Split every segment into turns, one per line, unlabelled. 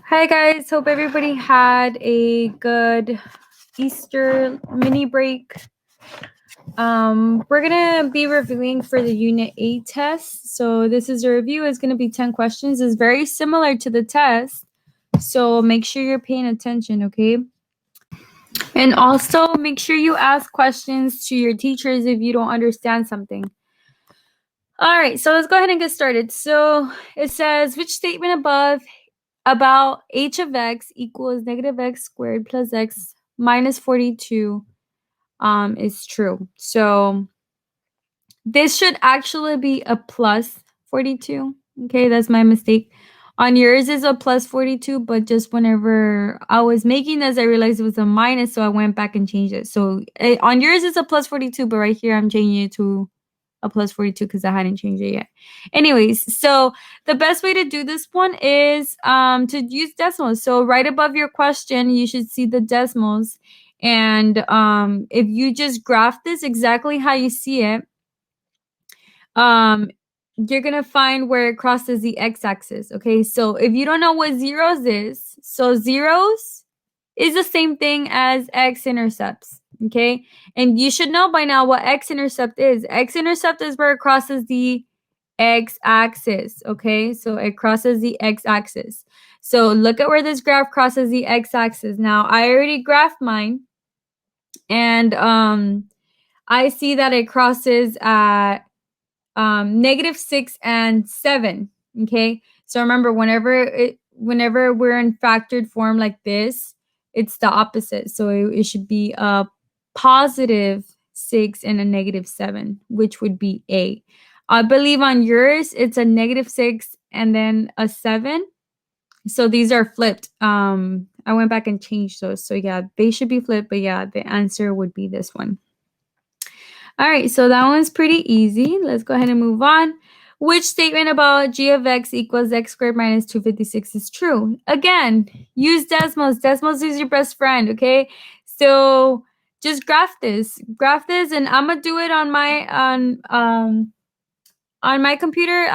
Hi guys, hope everybody had a good Easter mini break. We're gonna be reviewing for the Unit 8 test. So this is a review. It's gonna be 10 questions. It's very similar to the test. So make sure you're paying attention, okay? And also make sure you ask questions to your teachers if you don't understand something. All right, so let's go ahead and get started. So it says, which statement above about h of x equals negative x squared plus x minus 42 is true. So this should actually be a plus 42. Okay, that's my mistake. On yours is a plus 42, but just whenever I was making this, I realized it was a minus, so I went back and changed it. So on yours is a plus 42, but right here I'm changing it to a plus 42 because I hadn't changed it yet. Anyways, so the best way to do this one is to use decimals. So right above your question, you should see the decimals. And if you just graph this exactly how you see it, you're going to find where it crosses the x-axis. Okay, so if you don't know what zeros is, so zeros is the same thing as x-intercepts. Okay, and you should know by now what x-intercept is. X-intercept is where it crosses the x-axis. Okay, so it crosses the x-axis. So look at where this graph crosses the x-axis. Now I already graphed mine, and I see that it crosses at -6 and 7. Okay, so remember, whenever we're in factored form like this, it's the opposite. So it should be a +6 and a -7, which would be A. I believe on yours it's a -6 and then a 7. So these are flipped. I went back and changed those. So yeah, they should be flipped, but yeah, the answer would be this one. All right, so that one's pretty easy. Let's go ahead and move on. Which statement about g of x equals x squared minus 256 is true? Again, use decimals. Decimals is your best friend, okay? So just graph this, and I'm gonna do it on my computer.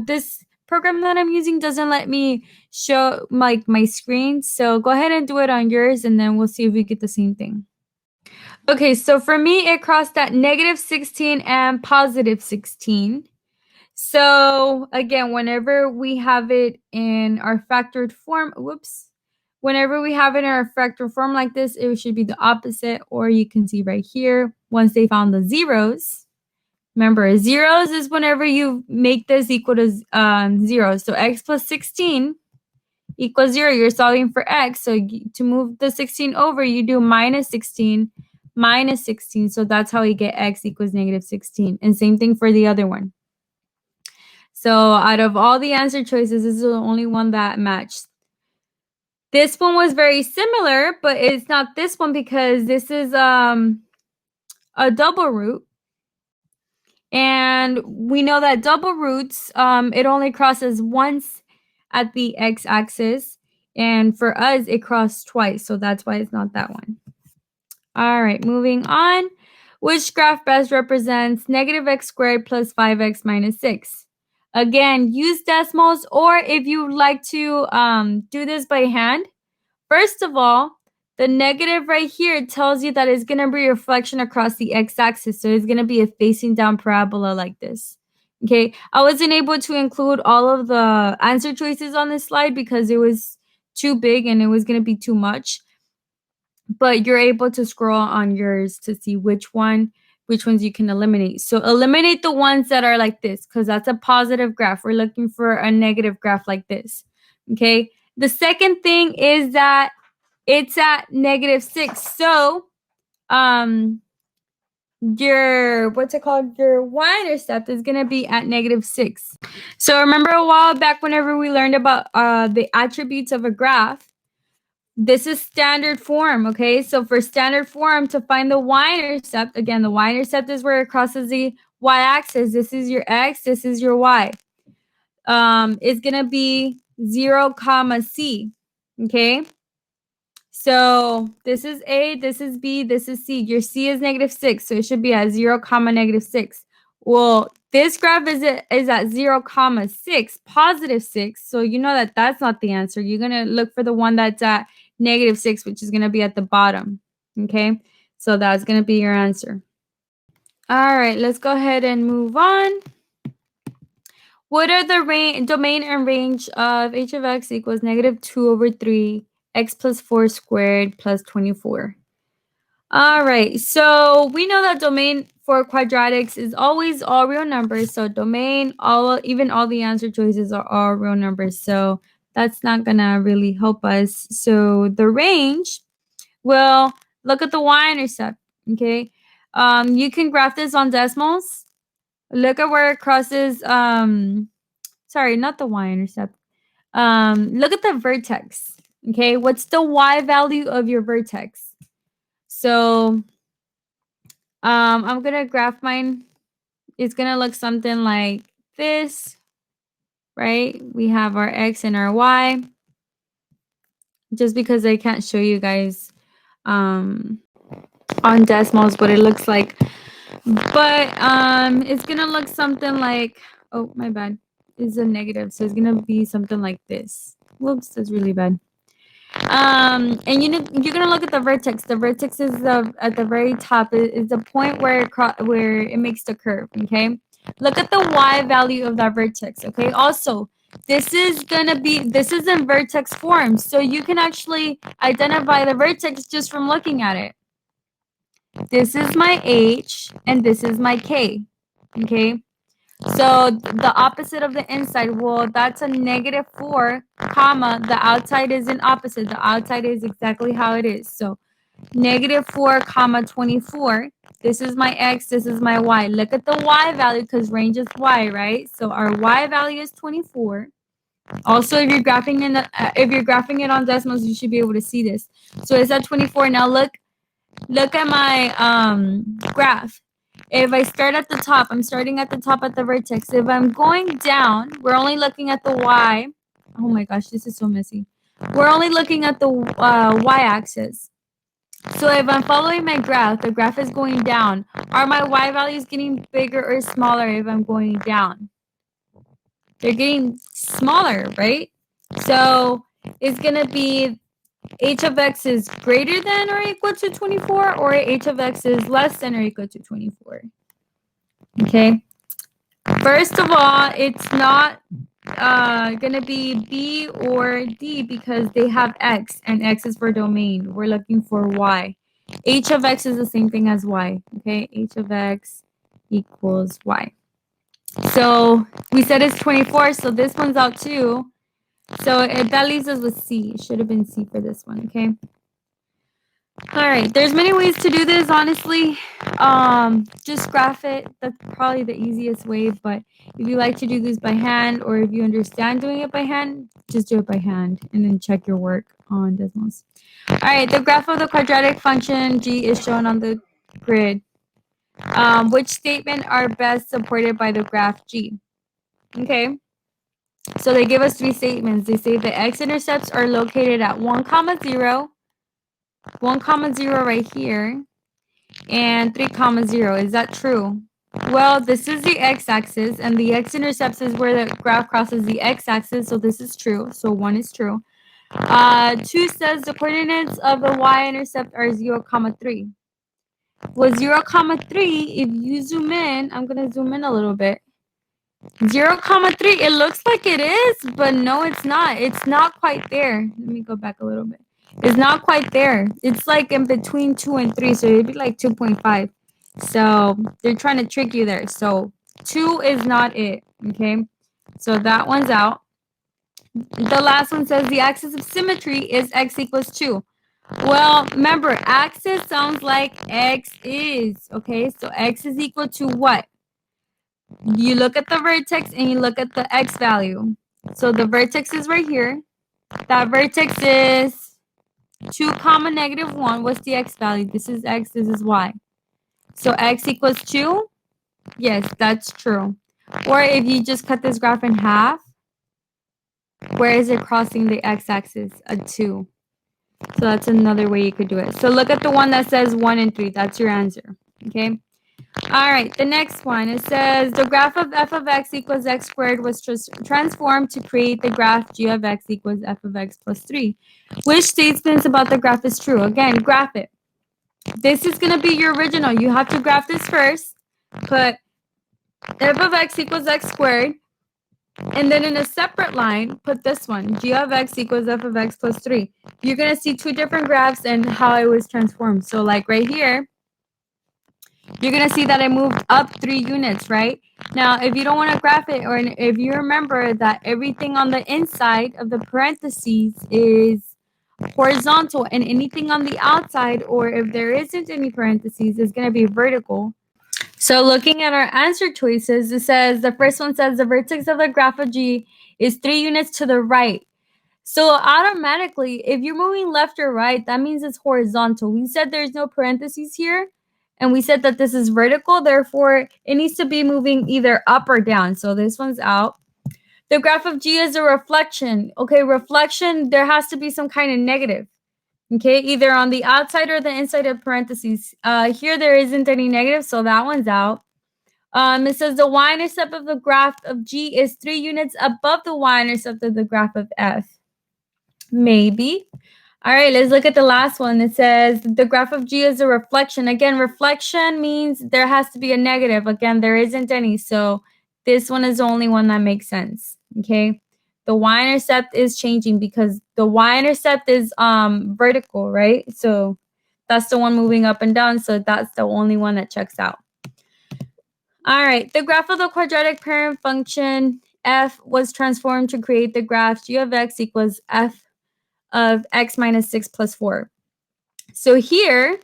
This program that I'm using doesn't let me show my screen, so go ahead and do it on yours, and then we'll see if we get the same thing. Okay, so for me, it crossed at -16 and +16. So again, whenever we have it in our factored form, whenever we have it in our factored form like this, it should be the opposite, or you can see right here, once they found the zeros. Remember, zeros is whenever you make this equal to 0. So x plus 16 equals 0. You're solving for x. So to move the 16 over, you do -16 minus 16. So that's how we get x equals -16. And same thing for the other one. So out of all the answer choices, this is the only one that matched. This one was very similar, but it's not this one because this is a double root. And we know that double roots, it only crosses once at the x-axis. And for us, it crossed twice. So that's why it's not that one. All right, moving on. Which graph best represents -x squared plus 5x minus 6? Again, use decimals, or if you like to do this by hand, first of all, the negative right here tells you that it's going to be a reflection across the x-axis. So it's going to be a facing down parabola like this. Okay, I wasn't able to include all of the answer choices on this slide because it was too big and it was going to be too much. But you're able to scroll on yours to see which ones you can eliminate. So eliminate the ones that are like this because that's a positive graph. We're looking for a negative graph like this. Okay, the second thing is that it's at -6. So your your y-intercept is going to be at -6. So remember a while back whenever we learned about the attributes of a graph, this is standard form. Okay, so for standard form, to find the y-intercept, again, the y-intercept is where it crosses the y-axis. This is your x, this is your y. It's going to be 0, c. Okay, so this is A, this is B, this is C. Your C is -6, so it should be at 0, -6. Well, This graph is at 0, 6, positive 6. So you know that that's not the answer. You're going to look for the one that's at negative 6, which is going to be at the bottom. Okay, so that's going to be your answer. All right, let's go ahead and move on. What are the domain and range of h of x equals negative 2 over 3, x plus 4 squared plus 24? All right, so we know that domain for quadratics is always all real numbers. So domain, even all the answer choices are all real numbers. So that's not gonna really help us. So the range, well, look at the y-intercept, okay? You can graph this on decimals. Look at where it crosses, sorry, not the y-intercept. Look at the vertex, okay? What's the y value of your vertex? So I'm gonna graph mine. It's gonna look something like this, right? We have our x and our y. Just because I can't show you guys on decimals what it looks like. But it's gonna look something like, oh my bad, it's a negative, so it's gonna be something like this. Whoops, that's really bad. And you're gonna look at the vertex. The vertex is at the very top. Is the point where it makes the curve. Okay. Look at the y value of that vertex. Okay. Also, this is in vertex form, so you can actually identify the vertex just from looking at it. This is my h, and this is my k. Okay. So the opposite of the inside, well, that's a negative 4, comma, the outside is an opposite. The outside is exactly how it is. So negative 4, comma, 24. This is my x, this is my y. Look at the y value because range is y, right? So our y value is 24. Also, if you're graphing it on decimals, you should be able to see this. So it's at 24. Now look at my graph. If I start at the top, I'm starting at the top at the vertex. If I'm going down, we're only looking at the y. Oh my gosh, this is so messy. We're only looking at the y-axis. So if I'm following my graph, the graph is going down. Are my y values getting bigger or smaller if I'm going down? They're getting smaller, right? So it's going to be h of x is greater than or equal to 24, or h of x is less than or equal to 24. Okay. First of all, it's not going to be B or D because they have x, and x is for domain. We're looking for y. H of x is the same thing as y. Okay. H of x equals y. So we said it's 24, so this one's out too. So that leaves us with C. It should have been C for this one, okay? All right, there's many ways to do this, honestly. Just graph it. That's probably the easiest way, but if you like to do this by hand or if you understand doing it by hand, just do it by hand and then check your work on decimals. All right, the graph of the quadratic function G is shown on the grid. Which statement are best supported by the graph G? Okay. So they give us 3 statements. They say the x-intercepts are located at 1, 0, 1, 0 right here, and 3, 0. Is that true? Well, this is the x-axis, and the x-intercepts is where the graph crosses the x-axis, so this is true. So 1 is true. 2 says the coordinates of the y-intercept are 0, 3. Well, 0, 3, if you zoom in, I'm going to zoom in a little bit. 0, 3, it looks like it is, but no, it's not. It's not quite there. Let me go back a little bit. It's not quite there. It's like in between 2 and 3, so it'd be like 2.5. So they're trying to trick you there. So 2 is not it, okay? So that one's out. The last one says the axis of symmetry is x equals 2. Well, remember, axis sounds like x is, okay? So x is equal to what? You look at the vertex and you look at the x value. So the vertex is right here. That vertex is 2, negative 1. What's the x value? This is x, this is y. So x equals 2? Yes, that's true. Or if you just cut this graph in half, where is it crossing the x-axis? A 2. So that's another way you could do it. So look at the one that says 1 and 3. That's your answer. Okay. All right, the next one. It says the graph of f of x equals x squared was transformed to create the graph g of x equals f of x plus 3. Which statements about the graph is true? Again, graph it. This is going to be your original. You have to graph this first. Put f of x equals x squared. And then in a separate line, put this one, g of x equals f of x plus 3. You're going to see two different graphs and how it was transformed. So like right here, you're going to see that it moved up 3 units, right? Now, if you don't want to graph it, or if you remember that everything on the inside of the parentheses is horizontal and anything on the outside, or if there isn't any parentheses, is going to be vertical. So looking at our answer choices, it says the first one says the vertex of the graph of G is 3 units to the right. So automatically, if you're moving left or right, that means it's horizontal. We said there's no parentheses here, and we said that this is vertical. Therefore, it needs to be moving either up or down. So this one's out. The graph of G is a reflection. Okay, reflection, there has to be some kind of negative. Okay, either on the outside or the inside of parentheses. Here there isn't any negative, so that one's out. It says the y-intercept of the graph of G is 3 units above the y-intercept of the graph of F. Maybe. All right, let's look at the last one. It says the graph of G is a reflection. Again, reflection means there has to be a negative. Again, there isn't any, so this one is the only one that makes sense. Okay, the y-intercept is changing because the y-intercept is vertical, right? So that's the one moving up and down, so that's the only one that checks out. All right, the graph of the quadratic parent function f was transformed to create the graph g of x equals f of x minus 6 plus 4. So here,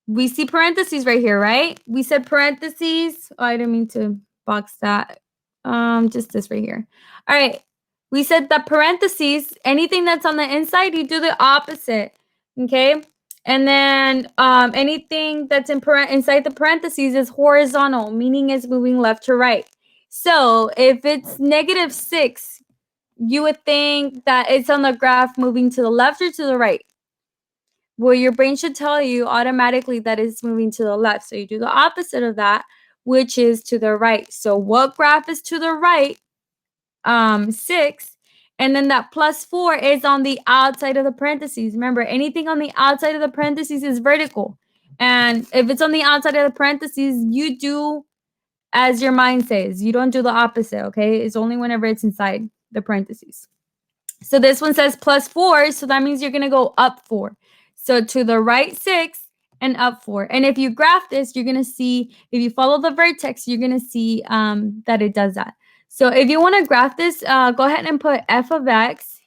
we see parentheses right here, right? We said parentheses. Oh, I didn't mean to box that. Just this right here. All right. We said that parentheses, anything that's on the inside, you do the opposite. Okay? And then anything that's inside the parentheses is horizontal, meaning it's moving left to right. So if it's negative 6, you would think that it's on the graph moving to the left or to the right. Well, your brain should tell you automatically that it's moving to the left. So you do the opposite of that, which is to the right. So what graph is to the right? 6. And then that plus 4 is on the outside of the parentheses. Remember, anything on the outside of the parentheses is vertical. And if it's on the outside of the parentheses, you do as your mind says. You don't do the opposite, okay? It's only whenever it's inside the parentheses. So this one says plus 4, so that means you're going to go up 4. So to the right 6 and up 4. And if you graph this, you're going to see, if you follow the vertex, you're going to see that it does that. So if you want to graph this, go ahead and put f of x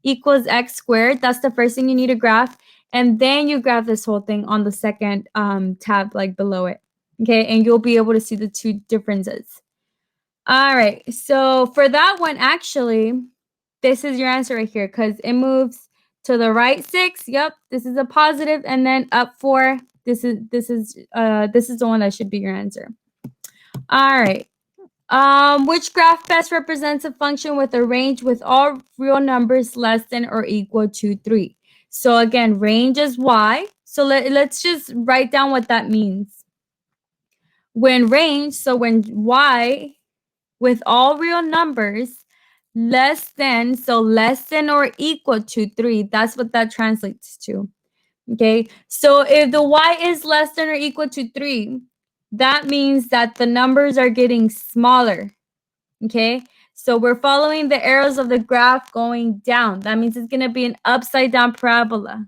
equals x squared. That's the first thing you need to graph. And then you graph this whole thing on the second tab, like below it. Okay, and you'll be able to see the two differences. All right, so for that one, actually, this is your answer right here because it moves to the right 6. Yep, this is a positive, and then up 4. This is the one that should be your answer. All right. Which graph best represents a function with a range with all real numbers less than or equal to 3? So again, range is y. So let's just write down what that means. When y with all real numbers less than or equal to 3, that's what that translates to. Okay, so if the y is less than or equal to 3, that means that the numbers are getting smaller. Okay, so we're following the arrows of the graph going down. That means it's going to be an upside down parabola.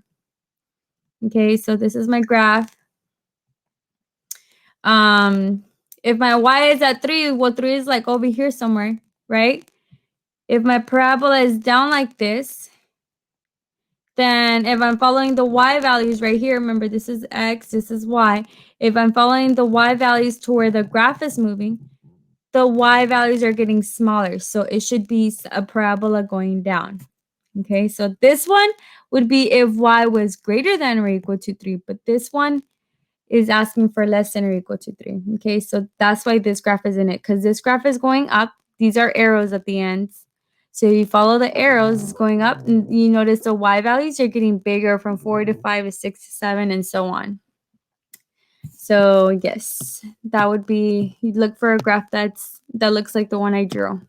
Okay, so this is my graph. If my y is at 3, well, 3 is like over here somewhere, right? If my parabola is down like this, then if I'm following the y values right here, remember this is x, this is y. If I'm following the y values to where the graph is moving, the y values are getting smaller. So it should be a parabola going down. Okay, so this one would be if y was greater than or equal to 3, but this one is asking for less than or equal to 3. Okay, so that's why this graph is in it, because this graph is going up. These are arrows at the ends. So you follow the arrows, it's going up, and you notice the y values are getting bigger from 4 to 5 to 6 to 7, and so on. So yes, that would be, you'd look for a graph that looks like the one I drew.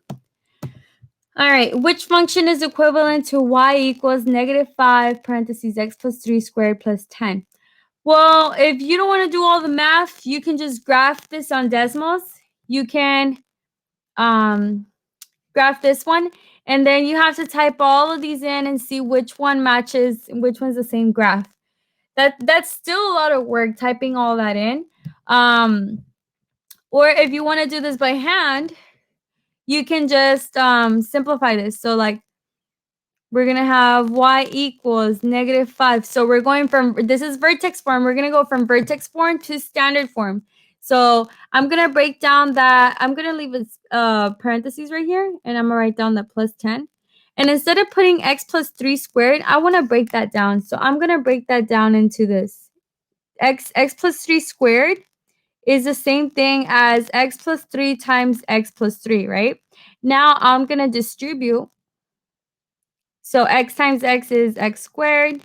All right, which function is equivalent to y equals -5 parentheses x plus 3 squared plus 10? Well, if you don't want to do all the math, you can just graph this on decimals. You can graph this one, and then you have to type all of these in and see which one matches and which one's the same graph. That's still a lot of work typing all that in. Or if you want to do this by hand, you can just simplify this. So like we're going to have y equals -5. So we're going from, this is vertex form. We're going to go from vertex form to standard form. So I'm going to break down that. I'm going to leave a parentheses right here, and I'm going to write down that plus 10. And instead of putting x plus 3 squared, I want to break that down. So I'm going to break that down into this. X plus 3 squared is the same thing as x plus 3 times x plus 3, right? Now I'm going to distribute. So x times x is x squared.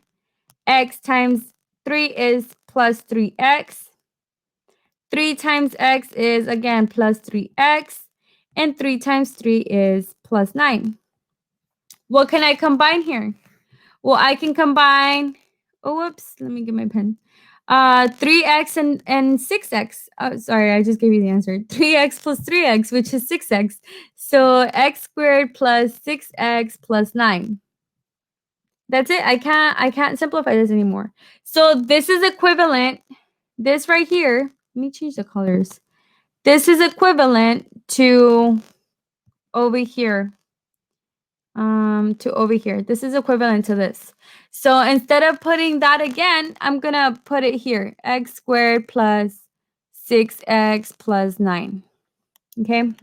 X times 3 is plus 3x. 3 times x is, again, plus 3x. And 3 times 3 is plus 9. What can I combine here? Well, I can combine, oh, whoops, let me get my pen. 3x and 6x. Oh, sorry, I just gave you the answer. 3x plus 3x, which is 6x. So x squared plus 6x plus 9. That's it. I can't simplify this anymore. So this is equivalent. This right here, let me change the colors. This is equivalent to over here. To over here. This is equivalent to this. So instead of putting that again, I'm going to put it here. X squared plus 6x plus 9. Okay?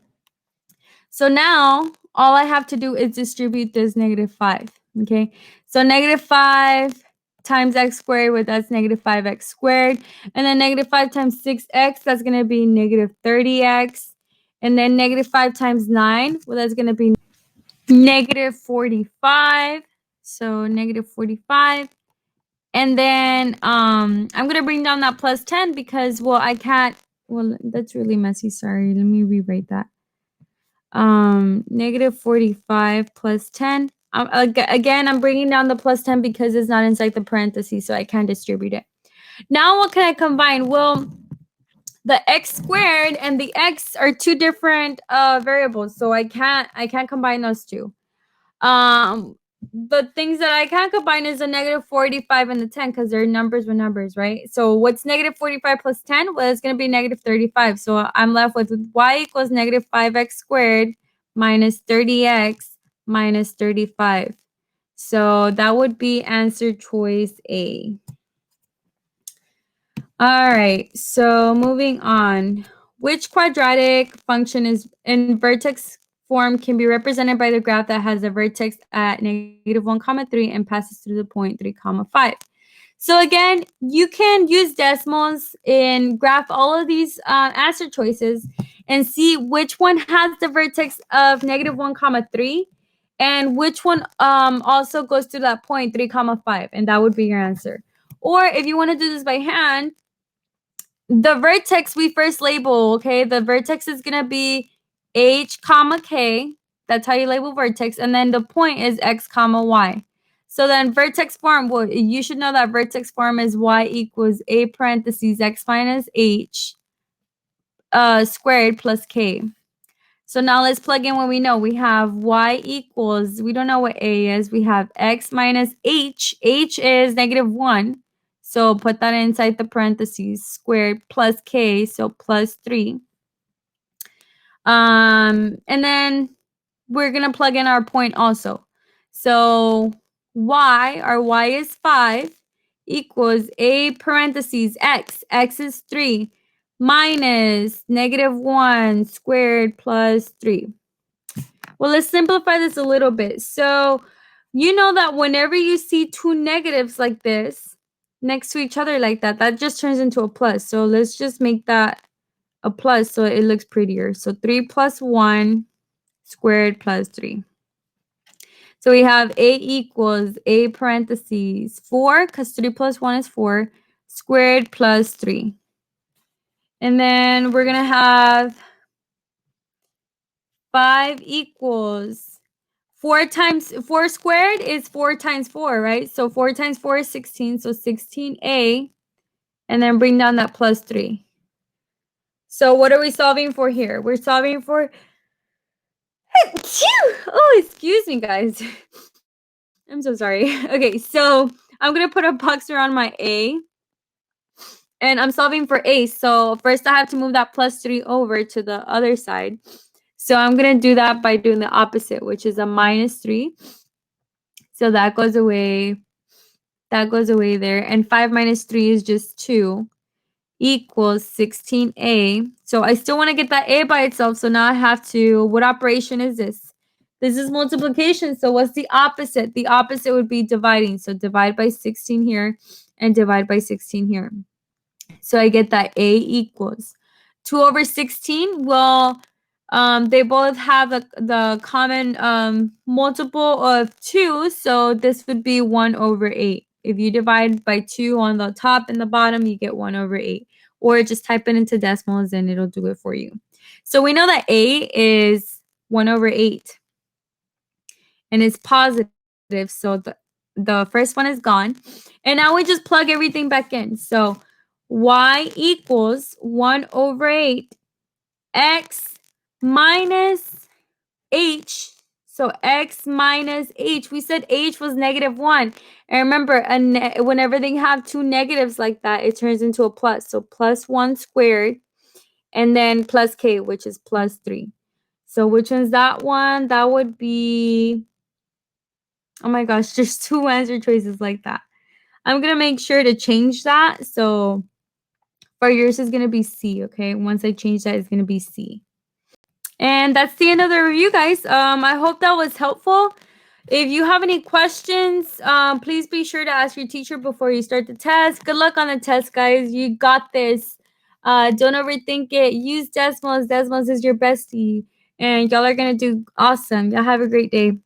So now all I have to do is distribute this -5. Okay? So -5 times x squared, well, that's -5x squared. And then -5 times 6x, that's going to be -30x. And then -5 times 9, well, that's going to be -45. So -45. And then I'm going to bring down that plus 10 because, well, I can't. Well, that's really messy. Sorry. Let me rewrite that. -45 plus 10. Again, I'm bringing down the plus 10 because it's not inside the parentheses, so I can't distribute it. Now, what can I combine? Well, the x squared and the x are two different variables, so I can't combine those two. The things that I can combine is the -45 and the 10 because they're numbers with numbers, right? So what's -45 plus 10? Well, it's going to be -35. So I'm left with y equals -5x squared minus 30x minus 35. So that would be answer choice A. All right, so moving on. Which quadratic function is in vertex form can be represented by the graph that has a vertex at -1, 3 and passes through the point 3, 5? So again, you can use decimals and graph all of these answer choices and see which one has the vertex of -1, 3 and which one also goes to that point 3, 5, and that would be your answer. Or if you want to do this by hand, the vertex we first label, okay? The vertex is going to be h, k. That's how you label vertex. And then the point is x, y. So then vertex form, well, you should know that vertex form is y equals a parentheses x minus h squared plus k. So now let's plug in what we know. We have y equals, we don't know what a is. We have x minus h. H is -1. So put that inside the parentheses, squared plus k, so plus 3. And then we're going to plug in our point also. So y, our y is 5, equals a parentheses x. X is 3 minus -1 squared plus 3. Well, let's simplify this a little bit. So you know that whenever you see two negatives like this next to each other like that, that just turns into a plus. So let's just make that a plus so it looks prettier. So 3 plus 1 squared plus 3. So we have a equals a parentheses 4, because 3 plus 1 is 4, squared plus 3. And then we're going to have 5 equals 4 squared is 4 times 4, right? So 4 times 4 is 16. So 16a. And then bring down that plus 3. So what are we solving for here? We're solving for... Oh, excuse me, guys. I'm so sorry. Okay, so I'm going to put a box around my a. And I'm solving for a. So first I have to move that plus 3 over to the other side. So I'm going to do that by doing the opposite, which is a minus 3. So that goes away. That goes away there. And 5 minus 3 is just 2 equals 16a. So I still want to get that a by itself. So now I have to, what operation is this? This is multiplication. So what's the opposite? The opposite would be dividing. So divide by 16 here and divide by 16 here. So I get that a equals 2 over 16. Well, they both have the common multiple of 2. So this would be 1 over 8. If you divide by 2 on the top and the bottom, you get 1 over 8. Or just type it into decimals and it'll do it for you. So we know that a is 1 over 8. And it's positive. So the first one is gone. And now we just plug everything back in. So y equals 1 over 8 x minus h. So x minus h. We said h was negative 1. And remember, whenever they have two negatives like that, it turns into a plus. So plus 1 squared. And then plus k, which is plus 3. So which one's that one? That would be... Oh my gosh, there's 2 answer choices like that. I'm going to make sure to change that. So for yours is going to be C, okay? Once I change that, it's going to be C. And that's the end of the review, guys. I hope that was helpful. If you have any questions, please be sure to ask your teacher before you start the test. Good luck on the test, guys. You got this. Don't overthink it. Use decimals. Decimals is your bestie. And y'all are going to do awesome. Y'all have a great day.